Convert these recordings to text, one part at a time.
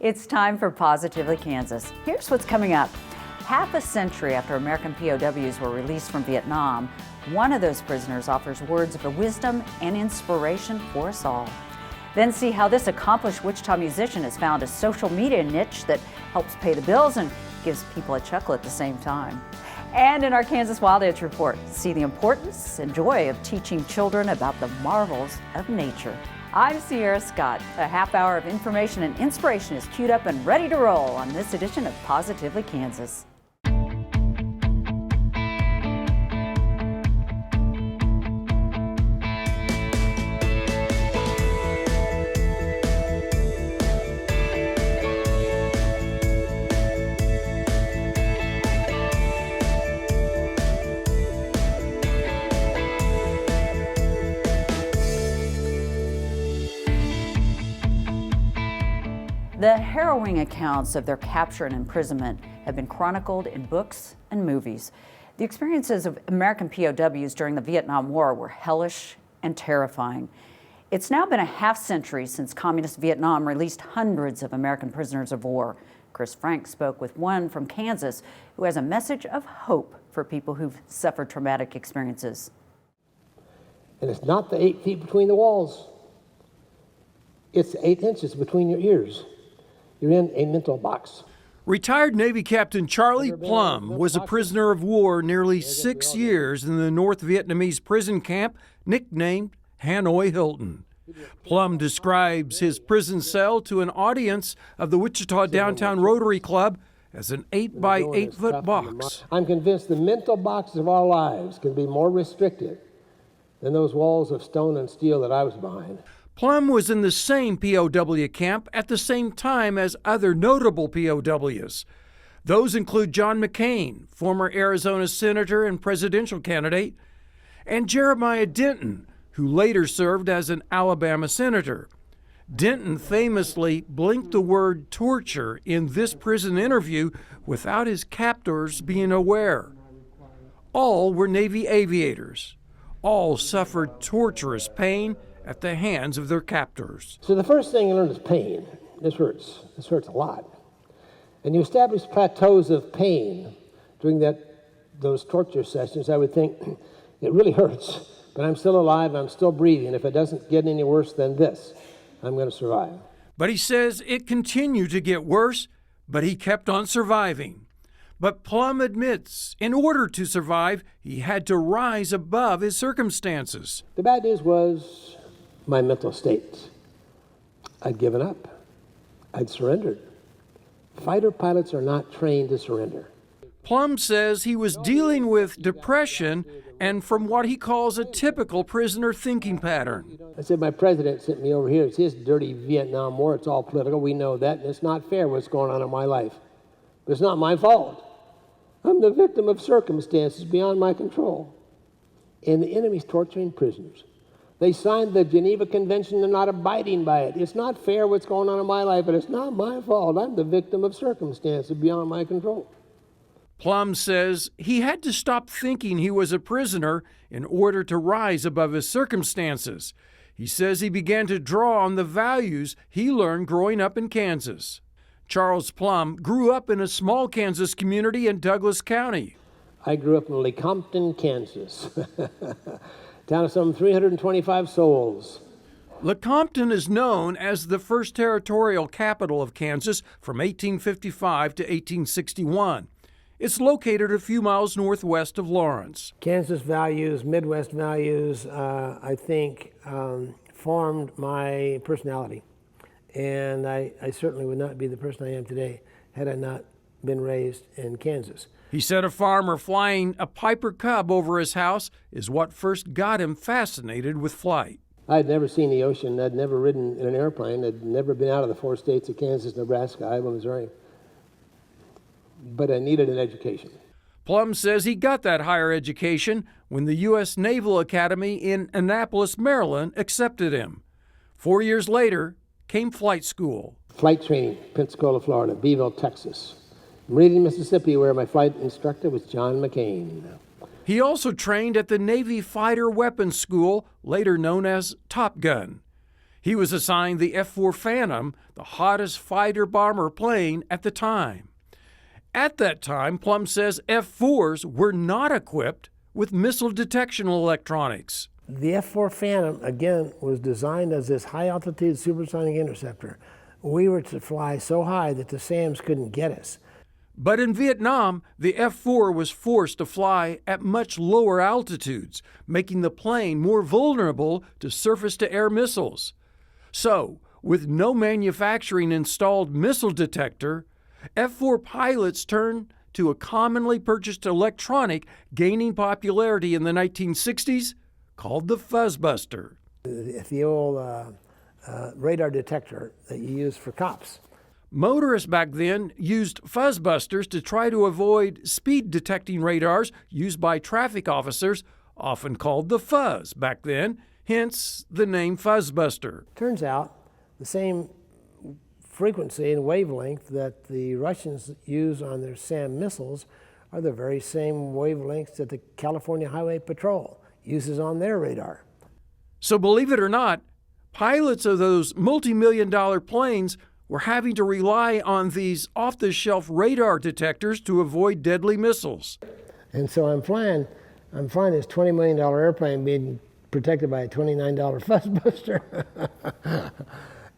It's time for Positively Kansas. Here's what's coming up. Half a century after American POWs were released from Vietnam, one of those prisoners offers words of wisdom and inspiration for us all. Then see how this accomplished Wichita musician has found a social media niche that helps pay the bills and gives people a chuckle at the same time. And in our Kansas Wild Edge report, see the importance and joy of teaching children about the marvels of nature. I'm Sierra Scott. A half hour of information and inspiration is queued up and ready to roll on this edition of Positively Kansas. The harrowing accounts of their capture and imprisonment have been chronicled in books and movies. The experiences of American POWs during the Vietnam War were hellish and terrifying. It's now been a half century since Communist Vietnam released hundreds of American prisoners of war. Chris Frank spoke with one from Kansas who has a message of hope for people who've suffered traumatic experiences. And it's not the 8 feet between the walls. It's 8 inches between your ears. You're in a mental box. Retired Navy Captain Charlie Plum was a prisoner of war nearly 6 years in the North Vietnamese prison camp nicknamed Hanoi Hilton. Plum describes his prison cell to an audience of the Wichita Downtown Rotary Club as an 8 by 8 foot box. I'm convinced the mental boxes of our lives can be more restrictive than those walls of stone and steel that I was behind. Plum was in the same POW camp at the same time as other notable POWs. Those include John McCain, former Arizona senator and presidential candidate, and Jeremiah Denton, who later served as an Alabama senator. Denton famously blinked the word torture in this prison interview without his captors being aware. All were Navy aviators. All suffered torturous pain at the hands of their captors. So the first thing you learn is pain. This hurts. This hurts a lot. And you establish plateaus of pain during those torture sessions. I would think, it really hurts, but I'm still alive, I'm still breathing. If it doesn't get any worse than this, I'm going to survive. But he says it continued to get worse, but he kept on surviving. But Plum admits, in order to survive, he had to rise above his circumstances. The bad news was my mental state. I'd given up. I'd surrendered. Fighter pilots are not trained to surrender. Plum says he was dealing with depression and from what he calls a typical prisoner thinking pattern. I said, my president sent me over here. It's his dirty Vietnam War. It's all political. We know that. And it's not fair what's going on in my life. But it's not my fault. I'm the victim of circumstances beyond my control. And the enemy's torturing prisoners. They signed the Geneva Convention. They're not abiding by it. It's not fair what's going on in my life, but it's not my fault. I'm the victim of circumstances beyond my control. Plum says he had to stop thinking he was a prisoner in order to rise above his circumstances. He says he began to draw on the values he learned growing up in Kansas. Charles Plum grew up in a small Kansas community in Douglas County. I grew up in Lecompton, Kansas. Town of some 325 souls. Lecompton is known as the first territorial capital of Kansas from 1855 to 1861. It's located a few miles northwest of Lawrence. Kansas values, Midwest values, I think, formed my personality. And I certainly would not be the person I am today had I not been raised in Kansas. He said a farmer flying a Piper Cub over his house is what first got him fascinated with flight. I'd never seen the ocean. I'd never ridden in an airplane. I'd never been out of the 4 states of Kansas, Nebraska, Iowa, Missouri. But I needed an education. Plum says he got that higher education when the U.S. Naval Academy in Annapolis, Maryland accepted him. 4 years later came flight school. Flight training, Pensacola, Florida, Beeville, Texas. Meridian, Mississippi, where my flight instructor was John McCain. He also trained at the Navy Fighter Weapons School, later known as Top Gun. He was assigned the F-4 Phantom, the hottest fighter-bomber plane at the time. At that time, Plum says F-4s were not equipped with missile detection electronics. The F-4 Phantom, again, was designed as this high-altitude supersonic interceptor. We were to fly so high that the SAMs couldn't get us. But in Vietnam, the F-4 was forced to fly at much lower altitudes, making the plane more vulnerable to surface-to-air missiles. So, with no manufacturing installed missile detector, F-4 pilots turned to a commonly purchased electronic gaining popularity in the 1960s called the Fuzzbuster. The old radar detector that you use for cops. Motorists back then used Fuzzbusters to try to avoid speed-detecting radars used by traffic officers, often called the Fuzz back then, hence the name Fuzzbuster. Turns out the same frequency and wavelength that the Russians use on their SAM missiles are the very same wavelengths that the California Highway Patrol uses on their radar. So believe it or not, pilots of those multi-million-dollar planes were having to rely on these off-the-shelf radar detectors to avoid deadly missiles. And so I'm flying this $20 million airplane being protected by a $29 Fuzzbuster.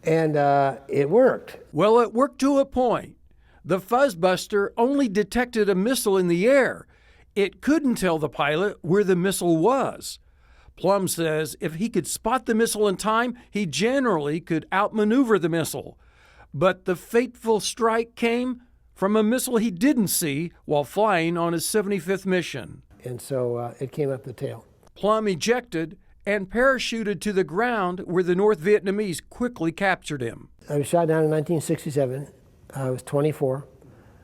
And it worked. Well, it worked to a point. The Fuzzbuster only detected a missile in the air. It couldn't tell the pilot where the missile was. Plum says if he could spot the missile in time, he generally could outmaneuver the missile. But the fateful strike came from a missile he didn't see while flying on his 75th mission. And so it came up the tail. Plum ejected and parachuted to the ground where the North Vietnamese quickly captured him. I was shot down in 1967. I was 24.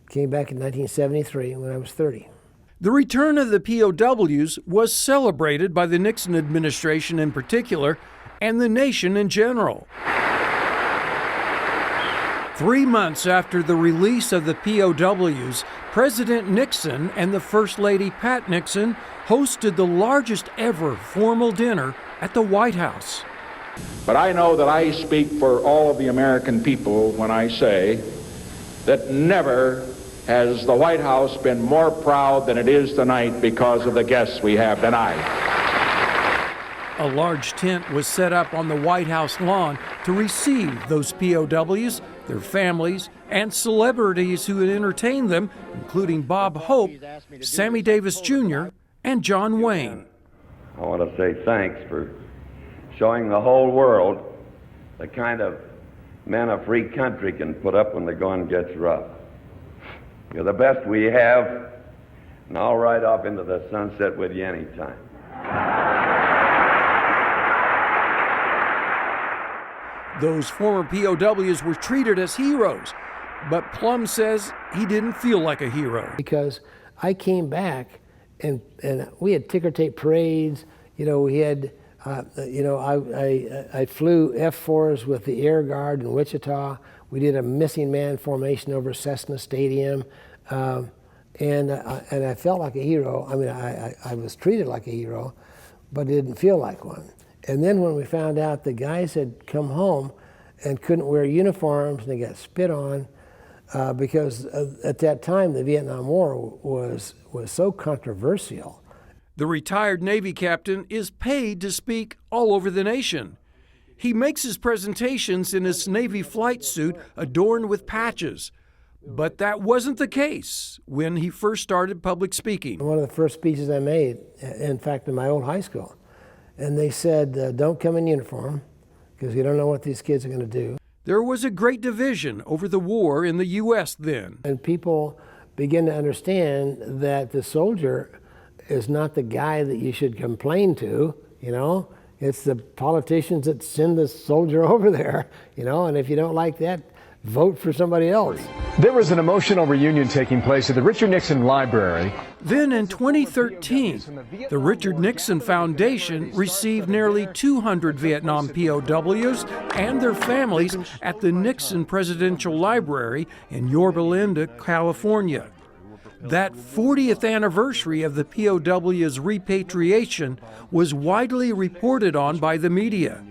Came back in 1973 when I was 30. The return of the POWs was celebrated by the Nixon administration in particular and the nation in general. 3 months after the release of the POWs, President Nixon and the First Lady Pat Nixon hosted the largest ever formal dinner at the White House. But I know that I speak for all of the American people when I say that never has the White House been more proud than it is tonight because of the guests we have tonight. A large tent was set up on the White House lawn to receive those POWs, their families, and celebrities who had entertained them, including Bob Hope, Sammy Davis Jr., and John Wayne. I want to say thanks for showing the whole world the kind of men a free country can put up when the going gets rough. You're the best we have, and I'll ride off into the sunset with you anytime. Those former POWs were treated as heroes, but Plum says he didn't feel like a hero. Because I came back and we had ticker tape parades. You know, we had, I flew F-4s with the Air Guard in Wichita. We did a missing man formation over Cessna Stadium. And I felt like a hero. I mean, I was treated like a hero, but it didn't feel like one. And then when we found out the guys had come home and couldn't wear uniforms and they got spit on, because at that time the Vietnam War was so controversial. The retired Navy captain is paid to speak all over the nation. He makes his presentations in his Navy flight suit adorned with patches. But that wasn't the case when he first started public speaking. One of the first speeches I made, in fact, in my old high school, and they said, don't come in uniform, because you don't know what these kids are going to do. There was a great division over the war in the U.S. then. And people begin to understand that the soldier is not the guy that you should complain to, you know. It's the politicians that send the soldier over there, you know, and if you don't like that, vote for somebody else. There was an emotional reunion taking place at the Richard Nixon Library. Then in 2013, the Richard Nixon Foundation received nearly 200 Vietnam POWs and their families at the Nixon Presidential Library in Yorba Linda, California. That 40th anniversary of the POW's repatriation was widely reported on by the media.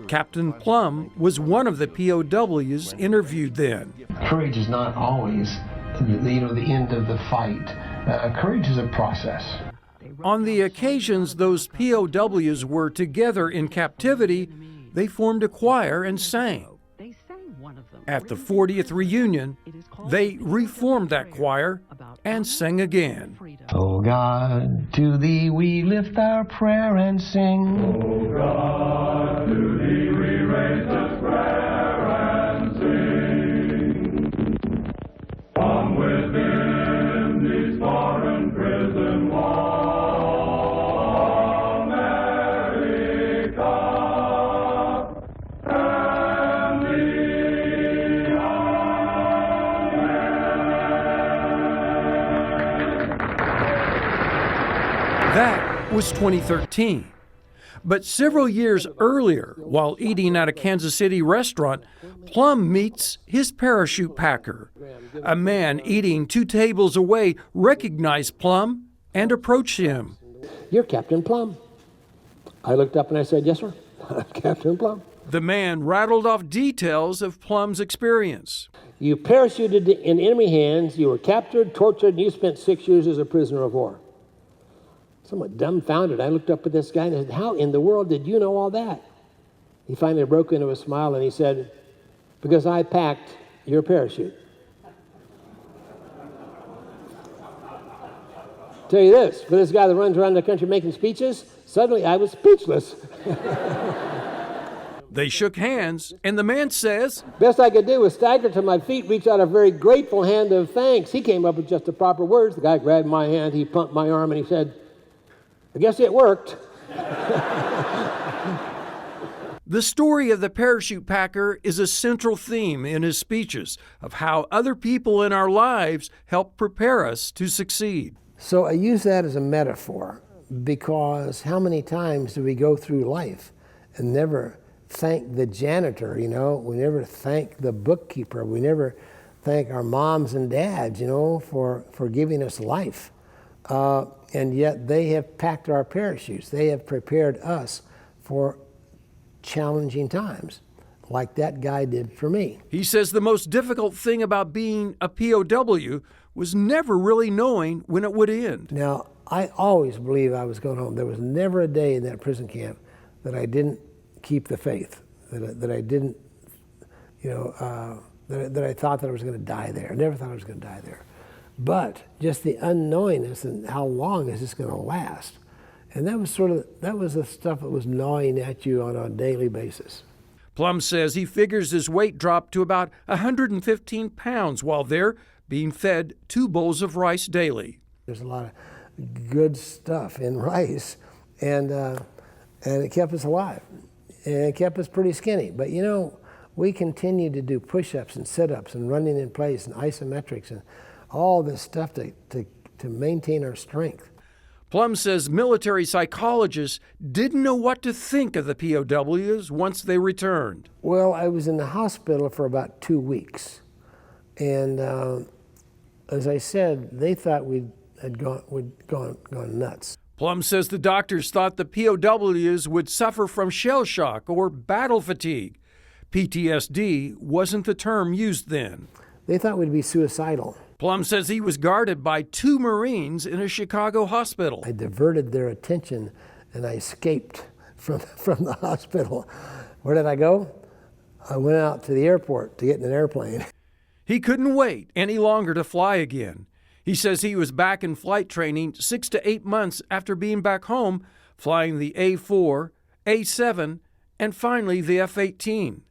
Captain Plum was one of the POWs interviewed then. Courage is not always, the end of the fight. Courage is a process. On the occasions those POWs were together in captivity, they formed a choir and sang. At the 40th reunion, they reformed that choir and sang again. Oh God, to thee we lift our prayer and sing. Oh God, to thee we raise this prayer and sing. From within these foreign prison walls, America, and the That was 2013. But several years earlier, while eating at a Kansas City restaurant, Plum meets his parachute packer. A man eating 2 tables away recognized Plum and approached him. You're Captain Plum. I looked up and I said, yes, sir, I'm Captain Plum. The man rattled off details of Plum's experience. You parachuted in enemy hands, you were captured, tortured, and you spent 6 years as a prisoner of war. Somewhat dumbfounded, I looked up at this guy and I said, how in the world did you know all that? He finally broke into a smile and he said, because I packed your parachute. Tell you this, for this guy that runs around the country making speeches, suddenly I was speechless. They shook hands, and the man says, Best I could do was stagger to my feet, reach out a very grateful hand of thanks. He came up with just the proper words. The guy grabbed my hand, he pumped my arm, and he said, I guess it worked. The story of the parachute packer is a central theme in his speeches of how other people in our lives help prepare us to succeed. So I use that as a metaphor because how many times do we go through life and never thank the janitor, we never thank the bookkeeper, we never thank our moms and dads, for giving us life. And yet they have packed our parachutes. They have prepared us for challenging times, like that guy did for me. He says the most difficult thing about being a POW was never really knowing when it would end. Now, I always believed I was going home. There was never a day in that prison camp that I didn't keep the faith, that I didn't, that I thought that I was going to die there. I never thought I was going to die there. But just the unknowingness and how long is this going to last? And that was the stuff that was gnawing at you on a daily basis. Plum says he figures his weight dropped to about 115 pounds while there, being fed 2 bowls of rice daily. There's a lot of good stuff in rice, and it kept us alive. And it kept us pretty skinny. But we continued to do push-ups and sit-ups and running in place and isometrics and all this stuff to maintain our strength. Plum says military psychologists didn't know what to think of the POWs once they returned. Well, I was in the hospital for about 2 weeks. And as I said, they thought we'd gone nuts. Plum says the doctors thought the POWs would suffer from shell shock or battle fatigue. PTSD wasn't the term used then. They thought we'd be suicidal. Plum says he was guarded by 2 Marines in a Chicago hospital. I diverted their attention and I escaped from the hospital. Where did I go? I went out to the airport to get in an airplane. He couldn't wait any longer to fly again. He says he was back in flight training 6 to 8 months after being back home, flying the A4, A7, and finally the F-18.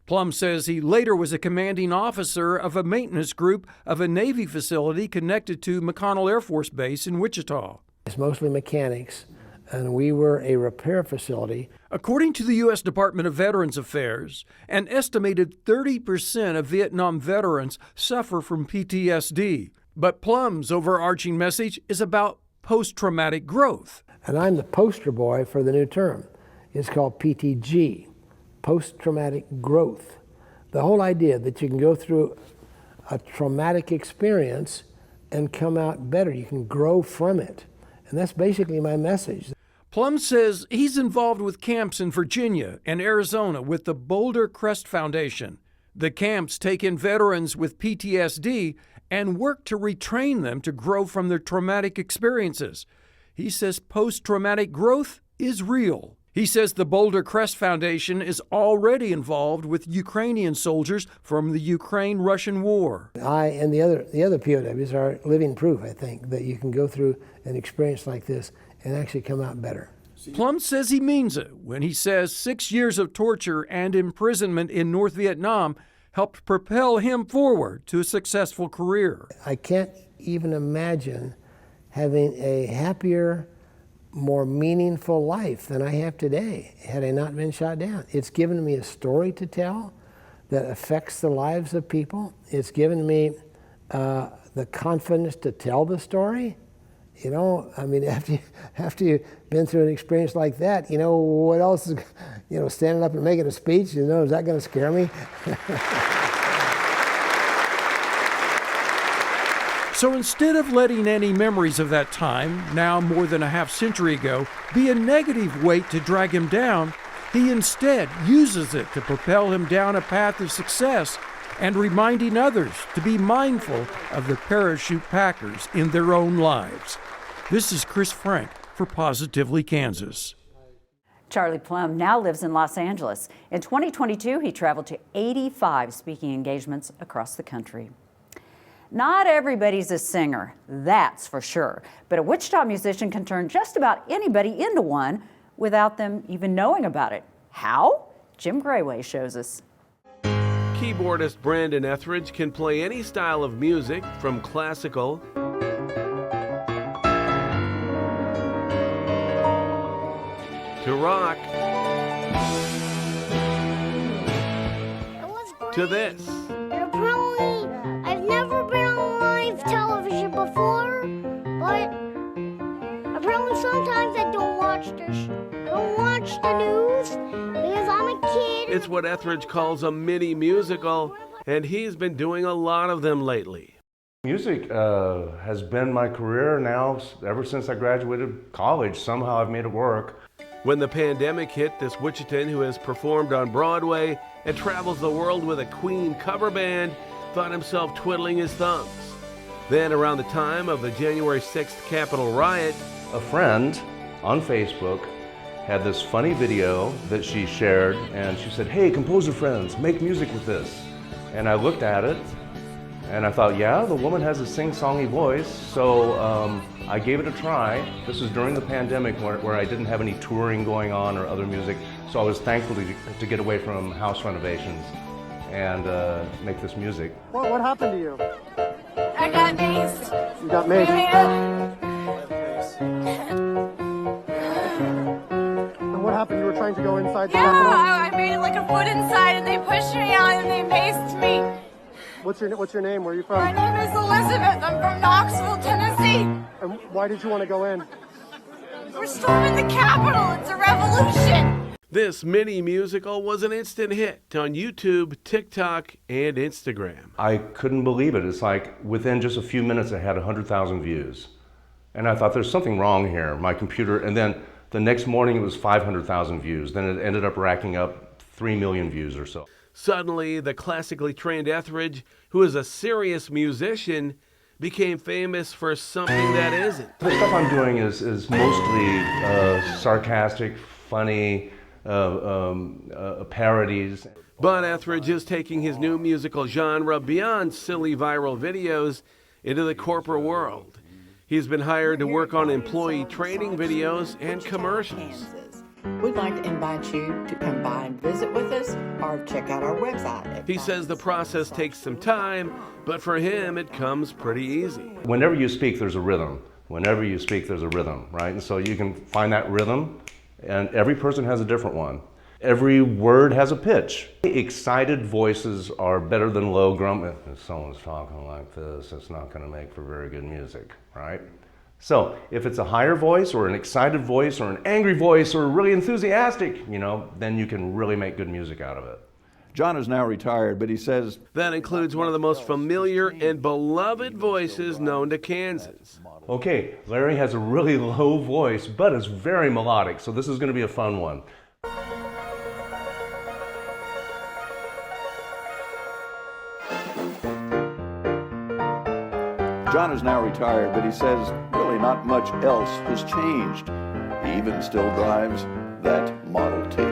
Plum says he later was a commanding officer of a maintenance group of a Navy facility connected to McConnell Air Force Base in Wichita. It's mostly mechanics, and we were a repair facility. According to the U.S. Department of Veterans Affairs, an estimated 30% of Vietnam veterans suffer from PTSD. But Plum's overarching message is about post-traumatic growth. And I'm the poster boy for the new term. It's called PTG, post-traumatic growth. The whole idea that you can go through a traumatic experience and come out better. You can grow from it. And that's basically my message. Plum says he's involved with camps in Virginia and Arizona with the Boulder Crest Foundation. The camps take in veterans with PTSD and work to retrain them to grow from their traumatic experiences. He says post-traumatic growth is real. He says the Boulder Crest Foundation is already involved with Ukrainian soldiers from the Ukraine-Russian war. I and the other POWs are living proof, I think, that you can go through an experience like this and actually come out better. Plum says he means it when he says 6 years of torture and imprisonment in North Vietnam helped propel him forward to a successful career. I can't even imagine having a happier, more meaningful life than I have today had I not been shot down. It's given me a story to tell that affects the lives of people. It's given me the confidence to tell the story. You know, I mean, after you've been through an experience like that, you know, what else is, you know, standing up and making a speech, you know, is that going to scare me? So instead of letting any memories of that time, now more than a half century ago, be a negative weight to drag him down, he instead uses it to propel him down a path of success and reminding others to be mindful of the parachute packers in their own lives. This is Chris Frank for Positively Kansas. Charlie Plum now lives in Los Angeles. In 2022, he traveled to 85 speaking engagements across the country. Not everybody's a singer, that's for sure, but a Wichita musician can turn just about anybody into one without them even knowing about it. How? Jim Grayway shows us. Keyboardist Brandon Etheridge can play any style of music, from classical to rock to this. I've never been on live television before, but apparently sometimes I don't watch the news because I'm a kid. It's what Etheridge calls a mini musical, and he's been doing a lot of them lately. Music has been my career now ever since I graduated college. Somehow I've made it work. When the pandemic hit, this Wichitan, who has performed on Broadway and travels the world with a Queen cover band, thought himself twiddling his thumbs. Then, around the time of the January 6th Capitol riot, A friend on Facebook had this funny video that she shared, and she said, "Hey, composer friends, make music with this." And I looked at it, and I thought, yeah, the woman has a sing-songy voice, so I gave it a try. This was during the pandemic where I didn't have any touring going on or other music, so I was thankful to get away from house renovations and make this music. Well, what happened to you? I got maced. You got maced? And what happened? You were trying to go inside the Capitol? I made like a foot inside and they pushed me out and they maced me. What's your name? Where are you from? My name is Elizabeth. I'm from Knoxville, Tennessee. And why did you want to go in? We're storming the Capitol. It's a revolution. this mini musical was an instant hit on YouTube, TikTok, and Instagram. I couldn't believe it. It's like within just a few minutes it had 100,000 views. And I thought there's something wrong here, my computer, and then the next morning it was 500,000 views. Then it ended up racking up 3 million views or so. Suddenly, the classically trained Etheridge, who is a serious musician, became famous for something that isn't. The stuff I'm doing is mostly sarcastic, funny, parodies. But Etheridge is taking his new musical genre beyond silly viral videos into the corporate world. He's been hired to work on employee training videos and commercials. We'd like to invite you to come by and visit with us or check out our website. He says the process takes some time, but for him it comes pretty easy. Whenever you speak, there's a rhythm. Whenever you speak, there's a rhythm, right? And so you can find that rhythm, and every person has a different one. Every word has a pitch. Excited voices are better than low grumbling. If someone's talking like this, it's not going to make for very good music, right? So if it's a higher voice or an excited voice or an angry voice or really enthusiastic, then you can really make good music out of it. John is now retired, but he says That includes one of the most familiar and beloved voices known to Kansans. Okay, Larry has a really low voice, but is very melodic, so this is going to be a fun one. John is now retired, but he says really not much else has changed. He even still drives that Model T.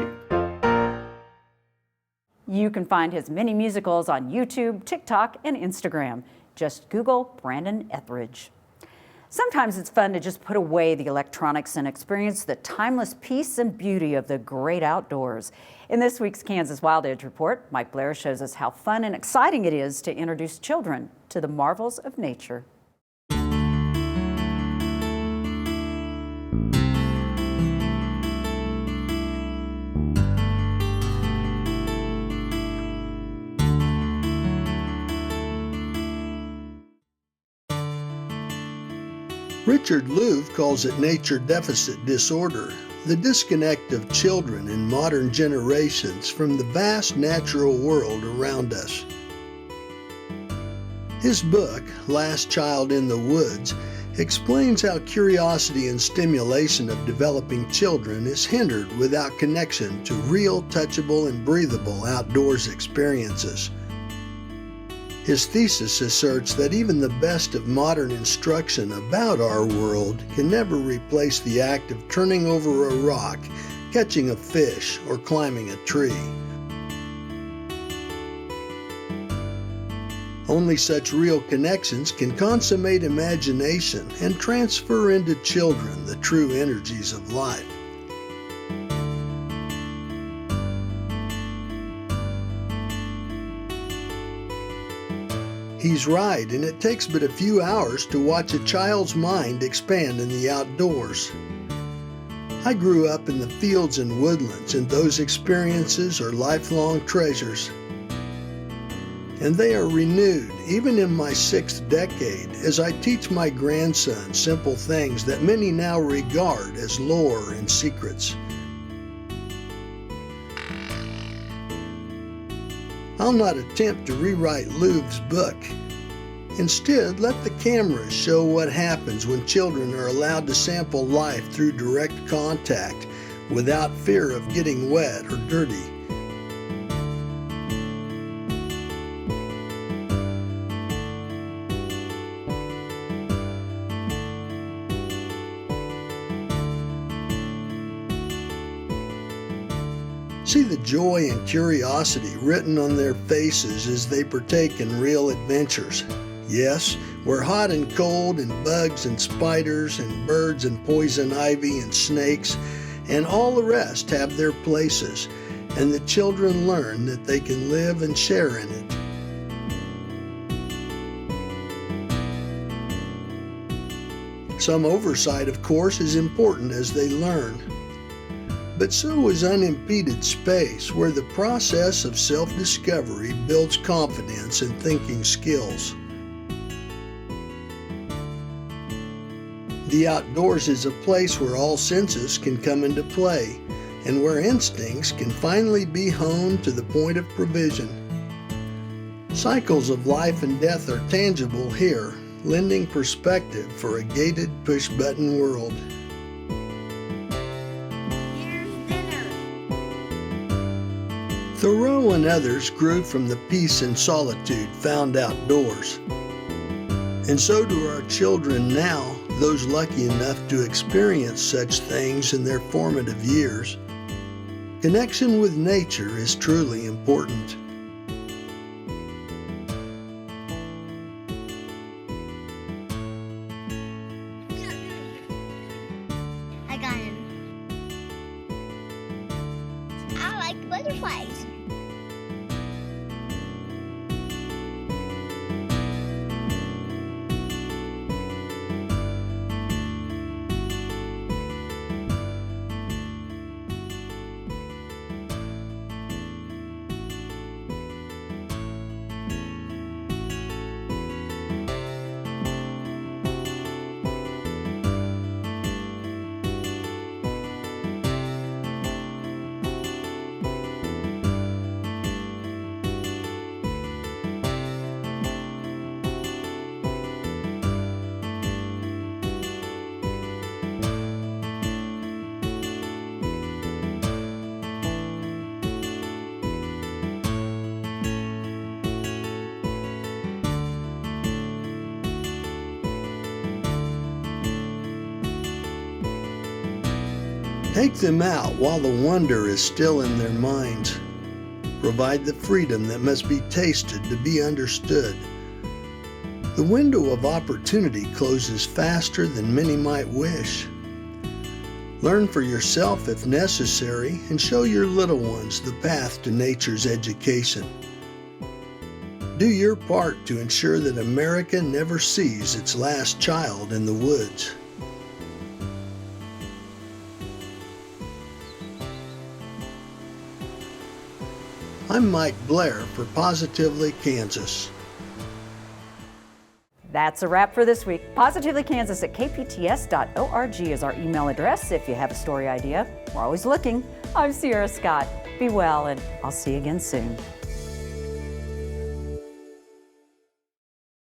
You can find his many musicals on YouTube, TikTok, and Instagram. Just Google Brandon Etheridge. Sometimes it's fun to just put away the electronics and experience the timeless peace and beauty of the great outdoors. In this week's Kansas Wild Edge Report, Mike Blair shows us how fun and exciting it is to introduce children to the marvels of nature. Richard Louv calls it nature deficit disorder, the disconnect of children in modern generations from the vast natural world around us. His book, Last Child in the Woods, explains how curiosity and stimulation of developing children is hindered without connection to real, touchable, and breathable outdoors experiences. His thesis asserts that even the best of modern instruction about our world can never replace the act of turning over a rock, catching a fish, or climbing a tree. Only such real connections can consummate imagination and transfer into children the true energies of life. He's right, and it takes but a few hours to watch a child's mind expand in the outdoors. I grew up in the fields and woodlands, and those experiences are lifelong treasures. And they are renewed, even in my 6th decade, as I teach my grandson simple things that many now regard as lore and secrets. I'll not attempt to rewrite Louv's book. Instead, let the cameras show what happens when children are allowed to sample life through direct contact without fear of getting wet or dirty. See the joy and curiosity written on their faces as they partake in real adventures. Yes, we're hot and cold, and bugs and spiders and birds and poison ivy and snakes and all the rest have their places, and the children learn that they can live and share in it. Some oversight, of course, is important as they learn. But so is unimpeded space, where the process of self-discovery builds confidence and thinking skills. The outdoors is a place where all senses can come into play, and where instincts can finally be honed to the point of provision. Cycles of life and death are tangible here, lending perspective for a gated push-button world. Thoreau and others grew from the peace and solitude found outdoors. And so do our children now, those lucky enough to experience such things in their formative years. Connection with nature is truly important. I got him. I like butterflies. Take them out while the wonder is still in their minds. Provide the freedom that must be tasted to be understood. The window of opportunity closes faster than many might wish. Learn for yourself if necessary, and show your little ones the path to nature's education. Do your part to ensure that America never sees its last child in the woods. I'm Mike Blair for Positively Kansas. That's a wrap for this week. Positively Kansas at kpts.org is our email address if you have a story idea. We're always looking. I'm Sierra Scott. Be well, and I'll see you again soon.